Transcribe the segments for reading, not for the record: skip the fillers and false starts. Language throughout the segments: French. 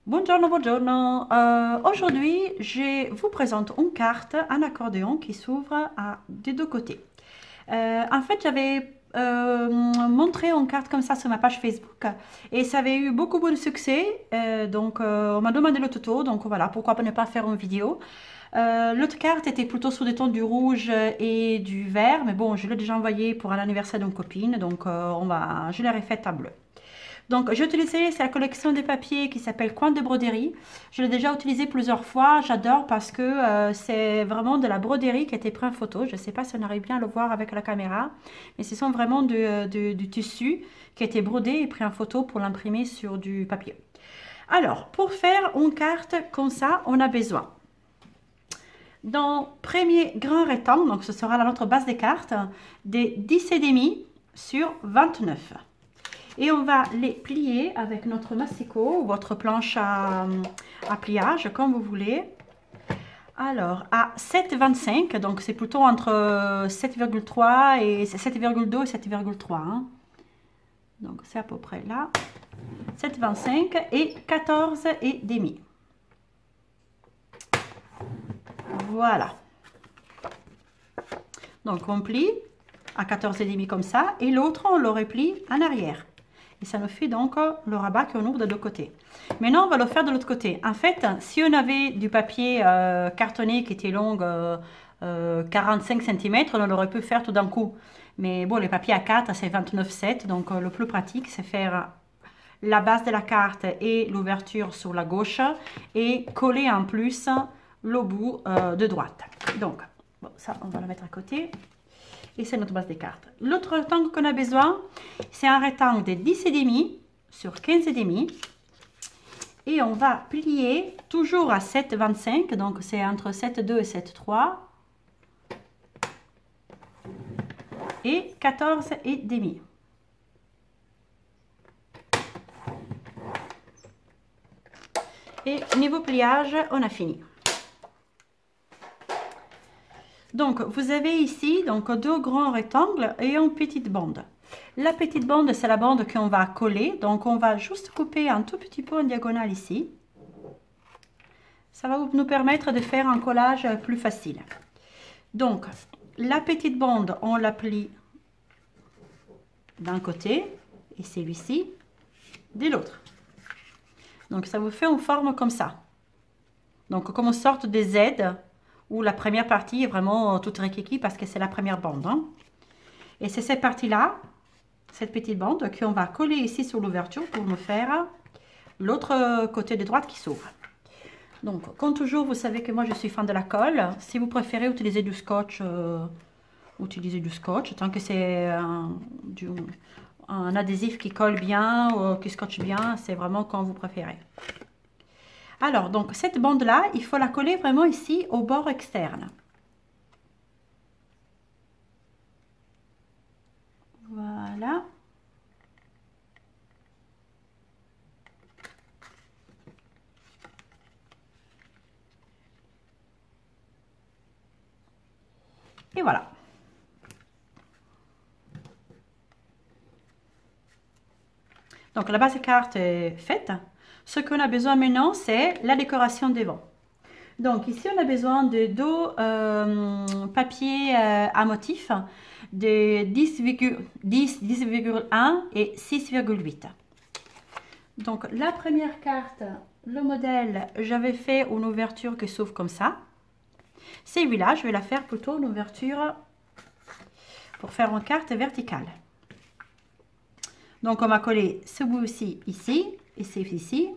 Buongiorno, buongiorno. Aujourd'hui, je vous présente une carte, un accordéon qui s'ouvre des deux côtés. En fait, j'avais montré une carte comme ça sur ma page Facebook et ça avait eu beaucoup de succès. On m'a demandé le tuto, donc voilà, pourquoi ne pas faire une vidéo. L'autre carte était plutôt sous des tons du rouge et du vert, mais bon, je l'ai déjà envoyé pour un anniversaire d'une copine, je l'ai refaite à bleu. Donc, j'ai utilisé la collection de papiers qui s'appelle Coin de broderie. Je l'ai déjà utilisé plusieurs fois. J'adore parce que c'est vraiment de la broderie qui a été prise en photo. Je ne sais pas si on arrive bien à le voir avec la caméra, mais ce sont vraiment du tissu qui a été brodé et pris en photo pour l'imprimer sur du papier. Alors, pour faire une carte comme ça, on a besoin dans premier grand rectangle, donc ce sera notre base des cartes, des 10,5 sur 29. Et on va les plier avec notre massicot ou votre planche à pliage, comme vous voulez. Alors, à 7,25, donc c'est plutôt entre 7,3 et 7,2 et 7,3. Hein. Donc, c'est à peu près là. 7,25 et 14 et demi. Voilà. Donc, on plie à 14 et demi comme ça. Et l'autre, on le replie en arrière. Et ça nous fait donc le rabat qu'on ouvre de deux côtés. Maintenant, on va le faire de l'autre côté. En fait, si on avait du papier cartonné qui était long 45 cm, on aurait pu faire tout d'un coup. Mais bon, les papiers A4, c'est 29,7. Donc, le plus pratique, c'est faire la base de la carte et l'ouverture sur la gauche et coller en plus le bout de droite. Donc, bon, ça, on va le mettre à côté. Et c'est notre base des cartes. L'autre rectangle qu'on a besoin, c'est un rectangle de 10,5 sur 15,5. Et on va plier toujours à 7,25. Donc, c'est entre 7,2 et 7,3. Et 14,5. Et niveau pliage, on a fini. Donc, vous avez ici donc, deux grands rectangles et une petite bande. La petite bande, c'est la bande qu'on va coller. Donc, on va juste couper un tout petit peu en diagonale ici. Ça va nous permettre de faire un collage plus facile. Donc, la petite bande, on la plie d'un côté et celui-ci de l'autre. Donc, ça vous fait une forme comme ça. Donc, comme une sorte de Z, où la première partie est vraiment toute rikiki parce que c'est la première bande. Hein. Et c'est cette partie-là, cette petite bande, qu'on va coller ici sur l'ouverture pour me faire l'autre côté de droite qui s'ouvre. Donc, comme toujours, vous savez que moi, je suis fan de la colle. Si vous préférez utiliser du scotch, utilisez du scotch, tant que c'est un adhésif qui colle bien ou qui scotche bien, c'est vraiment comme vous préférez. Alors, donc, cette bande-là, il faut la coller vraiment ici au bord externe. Voilà. Et voilà. Donc, la base de carte est faite. Ce qu'on a besoin maintenant, c'est la décoration devant. Donc, ici, on a besoin de deux papiers à motif de 10,1 et 6,8. Donc, la première carte, le modèle, j'avais fait une ouverture qui s'ouvre comme ça. Celui-là, je vais la faire plutôt une ouverture pour faire une carte verticale. Donc, on va coller ce bout-ci ici et celui-ci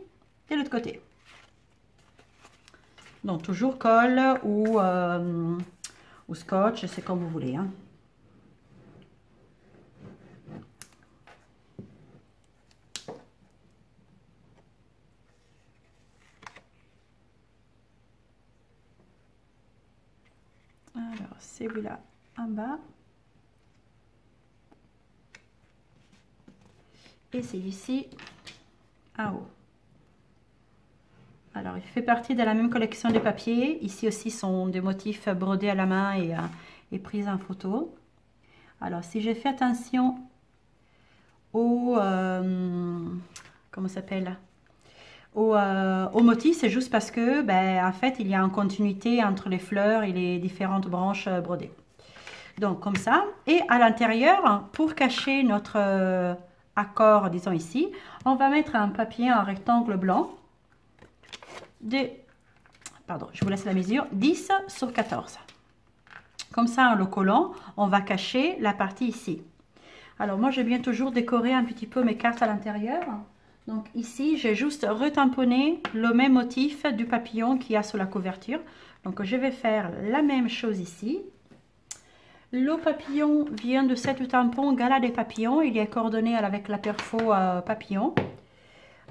de l'autre côté. Donc, toujours colle ou scotch, c'est comme vous voulez. Hein. Alors, celui-là en bas. Et celui-ci en haut. Alors, il fait partie de la même collection de papiers. Ici aussi sont des motifs brodés à la main et pris en photo. Alors, si j'ai fait attention au, comment s'appelle, au motif, c'est juste parce que, ben, en fait, il y a une continuité entre les fleurs et les différentes branches brodées. Donc, comme ça. Et à l'intérieur, pour cacher notre accord, disons ici, on va mettre un papier en rectangle blanc de, pardon, je vous laisse la mesure, 10 sur 14. Comme ça, en le collant, on va cacher la partie ici. Alors, moi, j'aime bien toujours décorer un petit peu mes cartes à l'intérieur. Donc ici, j'ai juste retamponné le même motif du papillon qu'il y a sur la couverture. Donc je vais faire la même chose ici. Le papillon vient de cette tampon Gala des papillons. Il est coordonné avec la perfo papillon.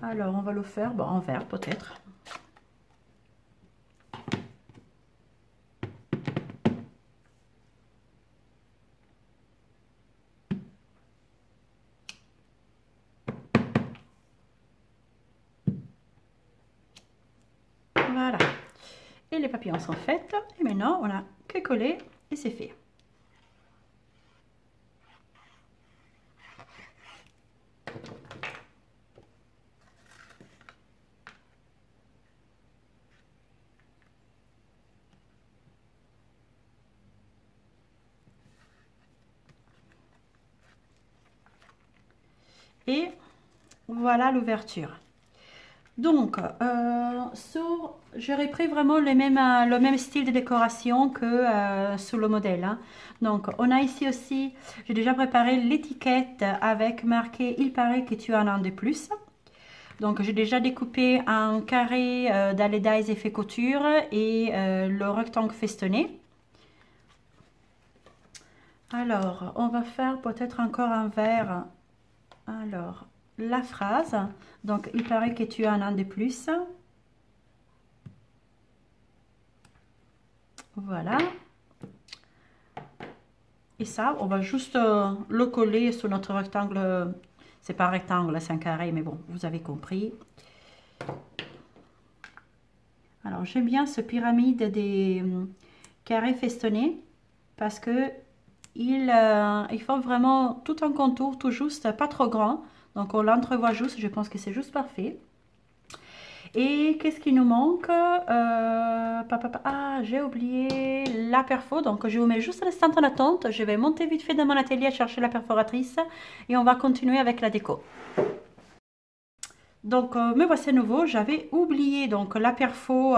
Alors on va le faire en vert peut-être. Voilà. Et les papillons sont faits. Et maintenant, on a que coller et c'est fait. Et voilà l'ouverture. Donc, j'aurais pris vraiment le même style de décoration que sur le modèle. Hein. Donc, on a ici aussi, j'ai déjà préparé l'étiquette avec marqué « Il paraît que tu en as un de plus ». Donc, j'ai déjà découpé un carré Dale Dies effet couture et le rectangle festonné. Alors, on va faire peut-être encore un vert. Alors, la phrase, donc il paraît que tu en as un de plus. Voilà. Et ça, on va juste le coller sur notre rectangle. C'est pas un rectangle, c'est un carré, mais bon, vous avez compris. Alors, j'aime bien ce pyramide des carrés festonnés parce que ils font vraiment tout un contour, tout juste, pas trop grand. Donc, on l'entrevoit juste, je pense que c'est juste parfait. Et qu'est-ce qui nous manque? Ah, j'ai oublié la perfo. Donc, je vous mets juste l'instant en attente. Je vais monter vite fait dans mon atelier à chercher la perforatrice. Et on va continuer avec la déco. Donc, me voici à nouveau. J'avais oublié donc la perfo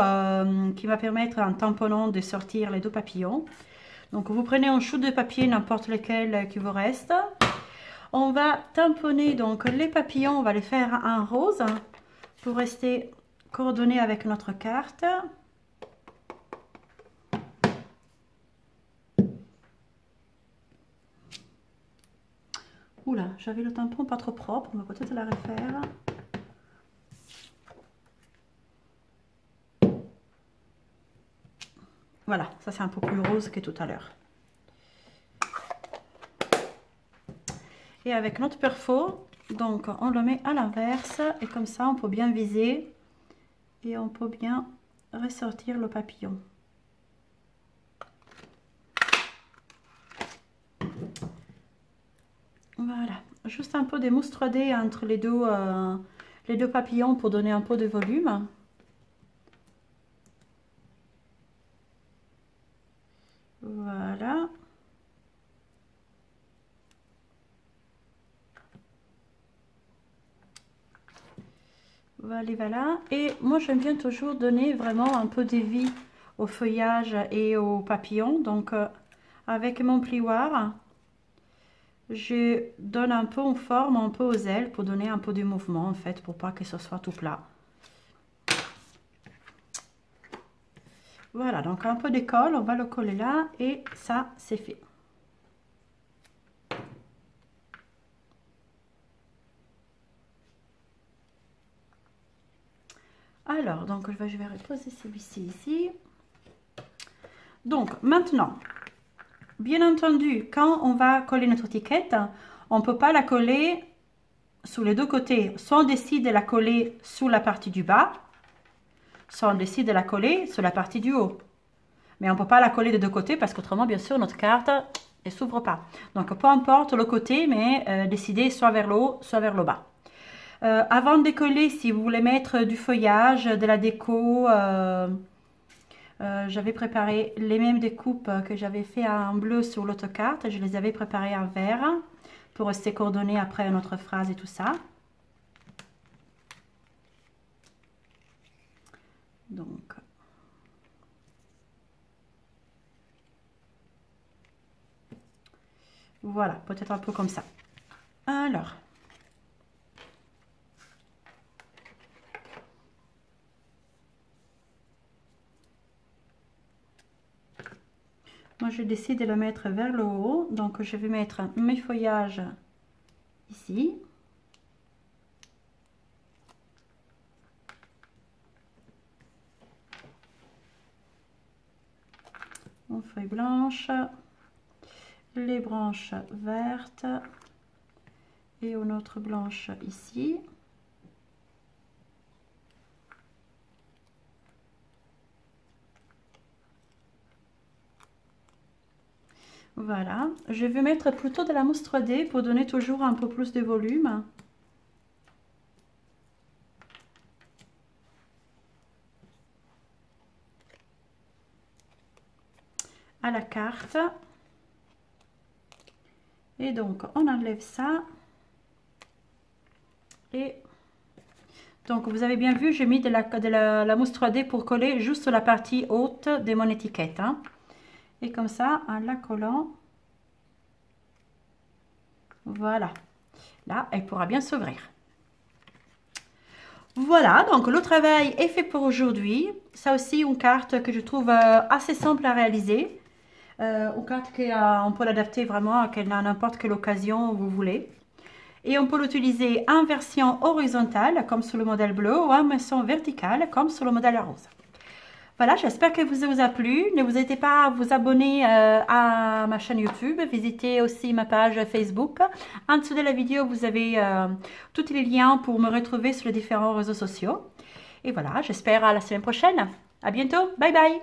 qui va permettre en tamponnant de sortir les deux papillons. Donc, vous prenez un shoot de papier, n'importe lequel qui vous reste. On va tamponner donc les papillons, on va les faire en rose pour rester coordonnés avec notre carte. Oula, j'avais le tampon pas trop propre, on va peut-être la refaire. Voilà, ça c'est un peu plus rose que tout à l'heure. Et avec notre perfo, donc on le met à l'inverse et comme ça on peut bien viser et on peut bien ressortir le papillon. Voilà, juste un peu de mousse 3D entre les deux papillons pour donner un peu de volume. Voilà. Voilà. Et moi j'aime bien toujours donner vraiment un peu de vie au feuillage et aux papillons. Donc avec mon plioir, je donne un peu en forme, un peu aux ailes pour donner un peu de mouvement en fait, pour pas que ce soit tout plat. Voilà, donc un peu de colle, on va le coller là et ça c'est fait. Alors, donc je vais reposer celui-ci ici. Donc maintenant, bien entendu, quand on va coller notre étiquette, on ne peut pas la coller sur les deux côtés. Soit on décide de la coller sous la partie du bas, soit on décide de la coller sur la partie du haut. Mais on ne peut pas la coller des deux côtés parce qu'autrement, bien sûr, notre carte ne s'ouvre pas. Donc, peu importe le côté, mais décidez soit vers le haut, soit vers le bas. Avant de décoller, si vous voulez mettre du feuillage, de la déco, j'avais préparé les mêmes découpes que j'avais fait en bleu sur l'autre carte. Je les avais préparées en vert pour rester coordonnées après notre phrase et tout ça. Donc, voilà, peut-être un peu comme ça. Alors, moi je décide de le mettre vers le haut, donc je vais mettre mes feuillages ici. Aux feuilles blanches, les branches vertes et une autre blanche ici. Voilà, je vais mettre plutôt de la mousse 3D pour donner toujours un peu plus de volume. À la carte. Et donc, on enlève ça. Et donc, vous avez bien vu, j'ai mis de la mousse 3D pour coller juste la partie haute de mon étiquette. Hein. Et comme ça, en la collant, voilà. Là, elle pourra bien s'ouvrir. Voilà, donc le travail est fait pour aujourd'hui. Ça aussi, une carte que je trouve assez simple à réaliser. Une carte qu'on peut l'adapter vraiment à n'importe quelle occasion vous voulez. Et on peut l'utiliser en version horizontale, comme sur le modèle bleu, ou en version verticale, comme sur le modèle rose. Voilà, j'espère que vous a plu. Ne vous hésitez pas à vous abonner à ma chaîne YouTube. Visitez aussi ma page Facebook. En dessous de la vidéo, vous avez tous les liens pour me retrouver sur les différents réseaux sociaux. Et voilà, j'espère à la semaine prochaine. À bientôt. Bye bye.